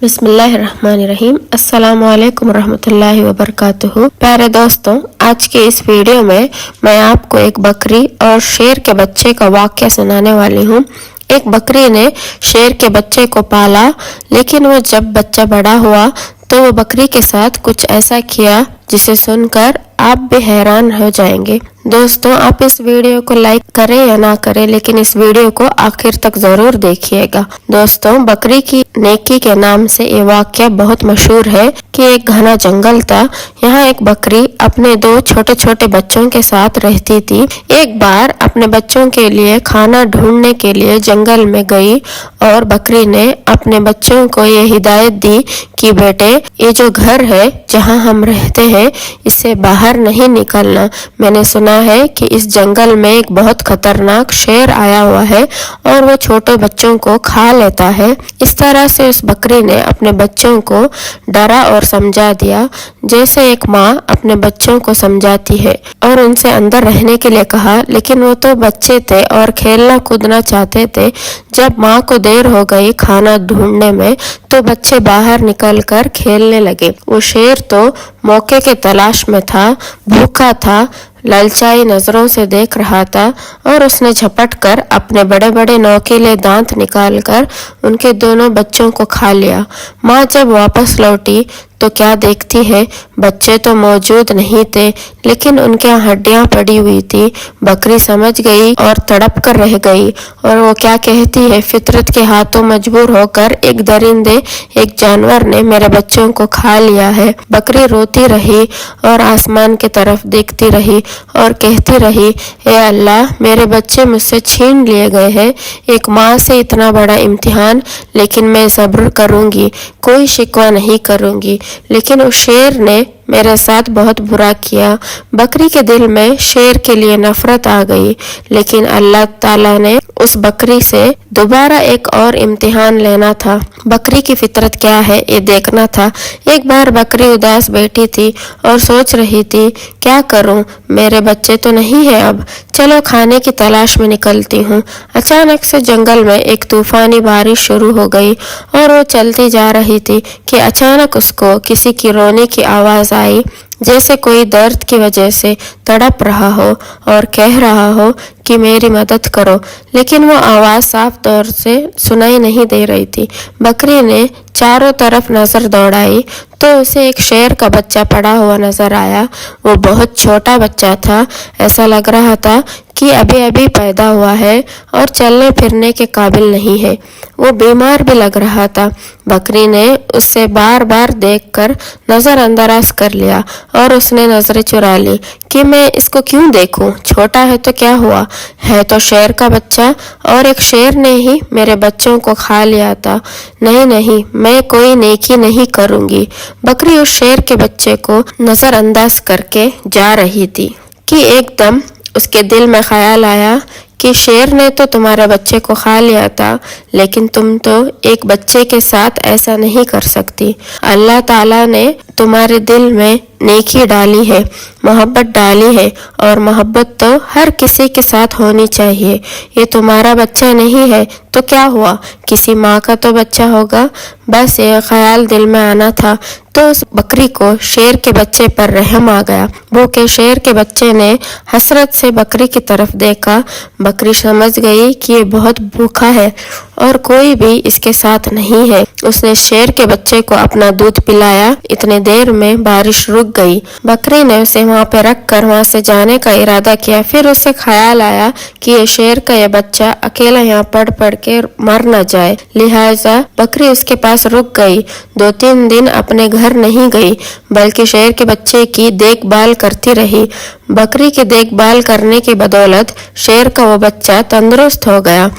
बिस्मिल्लाहिर्रहमानिर्रहीम। अस्सलाम वालेकुम रहमतुल्लाहि व बरकातुहू। प्यारे दोस्तों, आज के इस वीडियो में मैं आपको एक बकरी और शेर के बच्चे का वाक़या सुनाने वाली हूँ। एक बकरी ने शेर के बच्चे को पाला, लेकिन वो जब बच्चा बड़ा हुआ तो वो बकरी के साथ कुछ ऐसा किया जिसे सुनकर आप भी हैरान हो जाएंगे। दोस्तों, आप इस वीडियो को लाइक करें या ना करें, लेकिन इस वीडियो को आखिर तक जरूर देखिएगा। दोस्तों, बकरी की नेकी के नाम से ये वाक़या बहुत मशहूर है कि एक घना जंगल था। यहाँ एक बकरी अपने दो छोटे छोटे बच्चों के साथ रहती थी। एक बार अपने बच्चों के लिए खाना ढूंढने के लिए जंगल में गई और बकरी ने अपने बच्चों को ये हिदायत दी कि बेटे, ये जो घर है जहाँ हम रहते हैं, इससे बाहर नहीं निकलना। मैंने सुना है कि इस जंगल में एक बहुत खतरनाक शेर आया हुआ है और वो छोटे बच्चों को खा लेता है। इस तरह से उस बकरी ने अपने बच्चों को डरा और समझा दिया, जैसे एक माँ अपने बच्चों को समझाती है, और उनसे अंदर रहने के लिए कहा। लेकिन वो तो बच्चे थे और खेलना कूदना चाहते थे। जब माँ को देर हो गई खाना ढूंढने में, तो बच्चे बाहर निकलकर खेलने लगे। वो शेर तो मौके के तलाश में था, भूखा था, ललचाई नजरों से देख रहा था और उसने झपट कर अपने बड़े बड़े नोकीले दांत निकालकर उनके दोनों बच्चों को खा लिया। माँ जब वापस लौटी तो क्या देखती है, बच्चे तो मौजूद नहीं थे, लेकिन उनके हड्डियां पड़ी हुई थी। बकरी समझ गई और तड़प कर रह गई। और वो क्या कहती है, फितरत के हाथों मजबूर होकर एक दरिंदे, एक जानवर ने मेरे बच्चों को खा लिया है। बकरी रोती रही और आसमान की तरफ देखती रही और कहती रही, हे अल्लाह, मेरे बच्चे मुझसे छीन लिए गए हैं। एक माँ से इतना बड़ा इम्तिहान, लेकिन मैं सब्र करूंगी, कोई शिकवा नहीं करूंगी। लेकिन उस शेर ने मेरे साथ बहुत बुरा किया। बकरी के दिल में शेर के लिए नफरत आ गई, लेकिन अल्लाह ताला ने उस बकरी से दोबारा एक और इम्तिहान लेना था। बकरी की फितरत क्या है ये देखना था। एक बार बकरी उदास बैठी थी और सोच रही थी, क्या करूं, मेरे बच्चे तो नहीं है, अब चलो खाने की तलाश में निकलती हूँ। अचानक से जंगल में एक तूफानी बारिश शुरू हो गई और वो चलती जा रही थी कि अचानक उसको किसी की रोने की आवाज आई, जैसे कोई दर्द की वजह से तड़प रहा हो और कह रहा हो कि मेरी मदद करो। लेकिन वो आवाज साफ तौर से सुनाई नहीं दे रही थी। बकरी ने चारों तरफ नजर दौड़ाई तो उसे एक शेर का बच्चा पड़ा हुआ नजर आया। वो बहुत छोटा बच्चा था, ऐसा लग रहा था कि अभी अभी पैदा हुआ है और चलने फिरने के काबिल नहीं है। वो बीमार भी लग रहा था। बकरी ने उससे बार बार देखकर नजरअंदाज कर लिया और उसने नजरें चुरा ली कि मैं इसको क्यों देखूं, छोटा है तो क्या हुआ, है तो शेर का बच्चा और एक शेर ने ही मेरे बच्चों को खा लिया था। नहीं नहीं, मैं कोई नेकी नहीं करूंगी। बकरी उस शेर के बच्चे को नजरअंदाज करके जा रही थी कि एकदम उसके दिल में ख्याल आया कि शेर ने तो तुम्हारे बच्चे को खा लिया था, लेकिन तुम तो एक बच्चे के साथ ऐसा नहीं कर सकती। अल्लाह ताला ने तुम्हारे दिल में नेकी डाली है, मोहब्बत डाली है, और मोहब्बत तो हर किसी के साथ होनी चाहिए। ये तुम्हारा बच्चा नहीं है तो क्या हुआ, किसी माँ का तो बच्चा होगा। बस ये ख्याल दिल में आना था तो उस बकरी को शेर के बच्चे पर रहम आ गया। भूखे शेर के बच्चे ने हसरत से बकरी की तरफ देखा। बकरी समझ गई कि ये बहुत भूखा है और कोई भी इसके साथ नहीं है। उसने शेर के बच्चे को अपना दूध पिलाया। इतने देर में बारिश रुक गई। बकरी ने उसे वहां पे रख कर वहां से जाने का इरादा किया। फिर उसे ख्याल आया कि ये शेर का ये बच्चा अकेला यहाँ पढ़ पढ़ के मर न जाए, लिहाजा बकरी उसके पास रुक गई। 2-3 दिन अपने घर नहीं गई, बल्कि शेर के बच्चे की देखभाल करती रही। बकरी की देखभाल करने की बदौलत शेर का वो बच्चा तंदुरुस्त हो गया।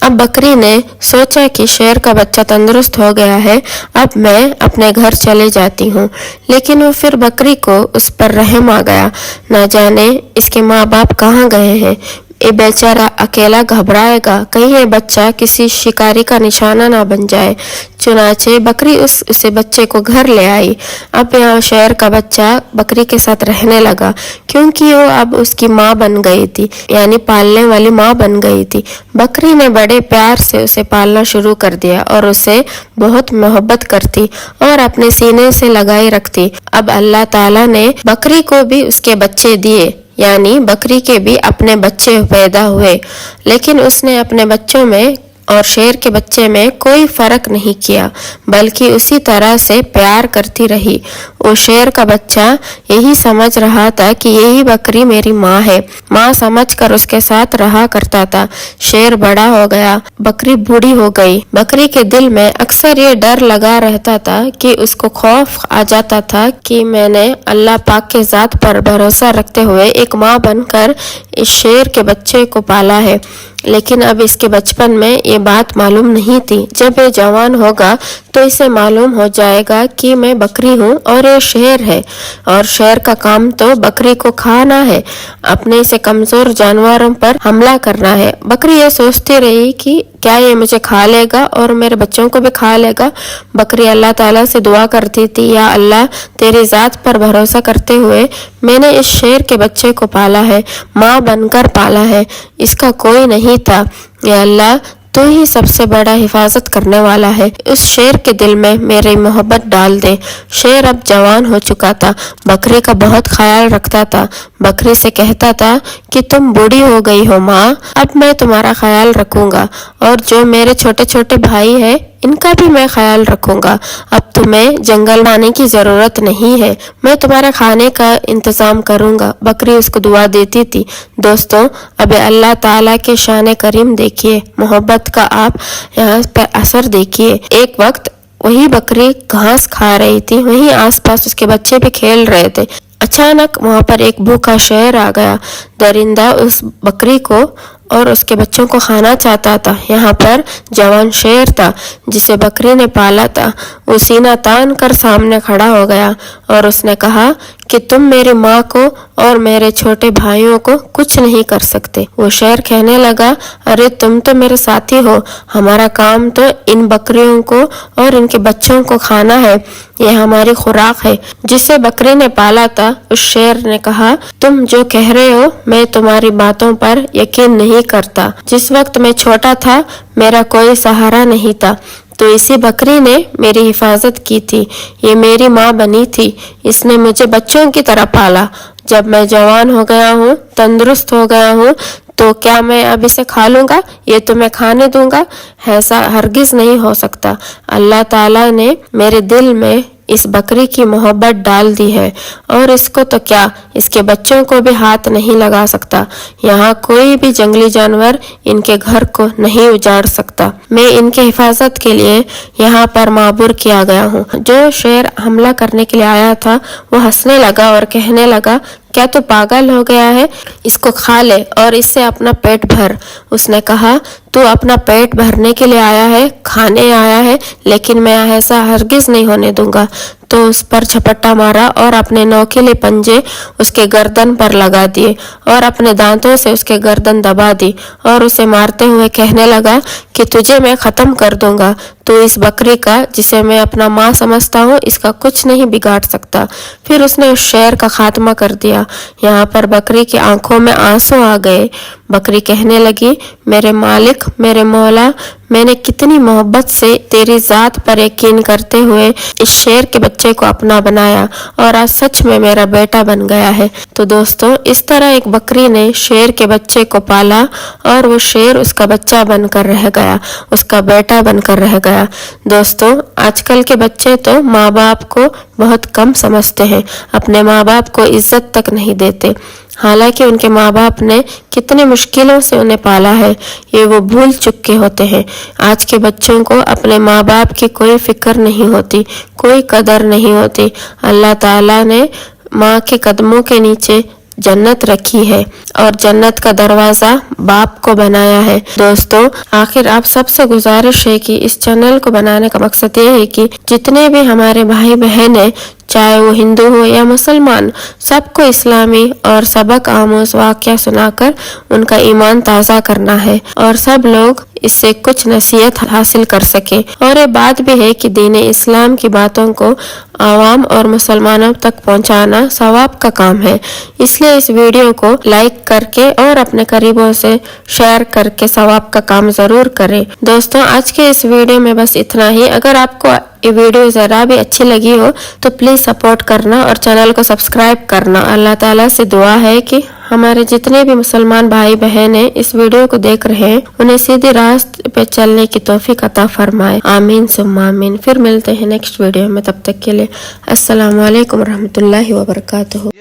अब बकरी ने सोचा कि शेर का बच्चा तंदुरुस्त हो गया है, अब मैं अपने घर चले जाती हूँ। लेकिन वो फिर बकरी को उस पर रहम आ गया। न जाने इसके माँ बाप कहाँ गए हैं। ये बेचारा अकेला घबराएगा, कहीं ये बच्चा किसी शिकारी का निशाना ना बन जाए। चुनाचे बकरी उस बच्चे को घर ले आई। अब यहाँ शेर का बच्चा बकरी के साथ रहने लगा, क्योंकि वो अब उसकी माँ बन गई थी, यानी पालने वाली माँ बन गई थी। बकरी ने बड़े प्यार से उसे पालना शुरू कर दिया और उसे बहुत मोहब्बत करती और अपने सीने से लगाए रखती। अब अल्लाह ताला ने बकरी को भी उसके बच्चे दिए, यानी बकरी के भी अपने बच्चे पैदा हुए, लेकिन उसने अपने बच्चों में और शेर के बच्चे में कोई फर्क नहीं किया, बल्कि उसी तरह से प्यार करती रही। वो शेर का बच्चा यही समझ रहा था कि यही बकरी मेरी माँ है, माँ समझकर उसके साथ रहा करता था। शेर बड़ा हो गया, बकरी बूढ़ी हो गई। बकरी के दिल में अक्सर ये डर लगा रहता था कि उसको खौफ आ जाता था कि मैंने अल्लाह पाक के ज़ात पर भरोसा रखते हुए एक माँ बनकर इस शेर के बच्चे को पाला है, लेकिन अब इसके बचपन में ये बात मालूम नहीं थी। जब ये जवान होगा तो इसे मालूम हो जाएगा कि मैं बकरी हूँ और ये शेर है, और शेर का काम तो बकरी को खाना है, अपने से कमजोर जानवरों पर हमला करना है। बकरी ये सोचती रही कि क्या ये मुझे खा लेगा और मेरे बच्चों को भी खा लेगा। बकरी अल्लाह ताला से दुआ करती थी, या अल्लाह तेरी ज़ात पर भरोसा करते हुए मैंने इस शेर के बच्चे को पाला है, माँ बनकर पाला है, इसका कोई नहीं था। या अल्लाह तू ही सबसे बड़ा हिफाजत करने वाला है, उस शेर के दिल में मेरी मोहब्बत डाल दे। शेर अब जवान हो चुका था, बकरी का बहुत ख्याल रखता था। बकरी से कहता था कि तुम बूढ़ी हो गई हो माँ, अब मैं तुम्हारा ख्याल रखूंगा, और जो मेरे छोटे छोटे भाई है इनका भी मैं ख्याल रखूंगा। अब तुम्हें जंगल आने की जरूरत नहीं है, मैं तुम्हारे खाने का इंतजाम करूंगा। बकरी उसको दुआ देती थी। दोस्तों, अब अल्लाह ताला के शान करीम देखिए, मोहब्बत का आप यहाँ पर असर देखिए। एक वक्त वही बकरी घास खा रही थी, वहीं आसपास उसके बच्चे भी खेल रहे थे। अचानक वहां पर एक भूखा शेर आ गया। दरिंदा उस बकरी को और उसके बच्चों को खाना चाहता था। यहाँ पर जवान शेर था जिसे बकरी ने पाला था। वो सीना तान कर सामने खड़ा हो गया और उसने कहा कि तुम मेरी माँ को और मेरे छोटे भाइयों को कुछ नहीं कर सकते। वो शेर कहने लगा, अरे तुम तो मेरे साथी हो, हमारा काम तो इन बकरियों को और इनके बच्चों को खाना है, ये हमारी खुराक है। जिसे बकरी ने पाला था उस शेर ने कहा, तुम जो कह रहे हो मैं तुम्हारी बातों पर यकीन नहीं करता। जिस वक्त मैं छोटा था मेरा कोई सहारा नहीं था, तो इसी बकरी ने मेरी हिफाजत की थी, ये मेरी माँ बनी थी, इसने मुझे बच्चों की तरह पाला। जब मैं जवान हो गया हूँ, तंदुरुस्त हो गया हूँ, तो क्या मैं अब इसे खा लूंगा, ये तो मैं खाने दूंगा? ऐसा हरगिज नहीं हो सकता। अल्लाह ताला ने मेरे दिल में इस बकरी की मोहब्बत डाल दी है, और इसको तो क्या, इसके बच्चों को भी हाथ नहीं लगा सकता। यहाँ कोई भी जंगली जानवर इनके घर को नहीं उजाड़ सकता। मैं इनके हिफाजत के लिए यहाँ पर माबूर किया गया हूँ। जो शेर हमला करने के लिए आया था वो हंसने लगा और कहने लगा, क्या तू पागल हो गया है, इसको खा ले और इससे अपना पेट भर। उसने कहा, तू अपना पेट भरने के लिए आया है, खाने आया है, लेकिन मैं ऐसा हरगिज नहीं होने दूंगा। तो उस पर झपट्टा मारा और अपने नोकीले पंजे उसके गर्दन पर लगा दिए और अपने दांतों से उसके गर्दन दबा दी और उसे मारते हुए कहने लगा कि तुझे मैं खत्म कर दूंगा। तो इस बकरी का, जिसे मैं अपना माँ समझता हूँ, इसका कुछ नहीं बिगाड़ सकता। फिर उसने उस शेर का खात्मा कर दिया। यहाँ पर बकरी की आंखों में आंसू आ गए। बकरी कहने लगी, मेरे मालिक, मेरे मौला, मैंने कितनी मोहब्बत से तेरी जात पर यकीन करते हुए इस शेर के बच्चे को अपना बनाया और आज सच में मेरा बेटा बन गया है। तो दोस्तों, इस तरह एक बकरी ने शेर के बच्चे को पाला और वो शेर उसका बच्चा बनकर रह गया, उसका बेटा बनकर रह गया। दोस्तों, आजकल के बच्चे तो माँ बाप को बहुत कम समझते हैं, अपने माँ बाप को इज्जत तक नहीं देते, हालांकि उनके माँ बाप ने कितनी मुश्किलों से उन्हें पाला है, ये वो भूल चुके होते हैं। आज के बच्चों को अपने माँ बाप की कोई फिक्र नहीं होती, कोई कदर नहीं होती। अल्लाह ताला ने माँ के कदमों के नीचे जन्नत रखी है और जन्नत का दरवाजा बाप को बनाया है। दोस्तों, आखिर आप सबसे गुजारिश है कि इस चैनल को बनाने का मकसद ये है कि जितने भी हमारे भाई बहन हैं चाहे वो हिंदू हो या मुसलमान, सबको इस्लामी और सबक आमोज वाक़या सुनाकर उनका ईमान ताज़ा करना है और सब लोग इससे कुछ नसीहत हासिल कर सके। और ये बात भी है कि दीन इस्लाम की बातों को आवाम और मुसलमानों तक पहुंचाना सवाब का काम है, इसलिए इस वीडियो को लाइक करके और अपने करीबों से शेयर करके सवाब का काम जरूर करें। दोस्तों, आज के इस वीडियो में बस इतना ही। अगर आपको ये वीडियो जरा भी अच्छी लगी हो तो प्लीज सपोर्ट करना और चैनल को सब्सक्राइब करना। अल्लाह ताला से दुआ है कि हमारे जितने भी मुसलमान भाई बहन हैं इस वीडियो को देख रहे हैं उन्हें सीधे रास्ते पे चलने की तौफीक अता फरमाए। आमीन सुम्मा आमीन। फिर मिलते हैं नेक्स्ट वीडियो में, तब तक के लिए अस्सलाम वालेकुम रहमतुल्लाहि व बरकातुहू।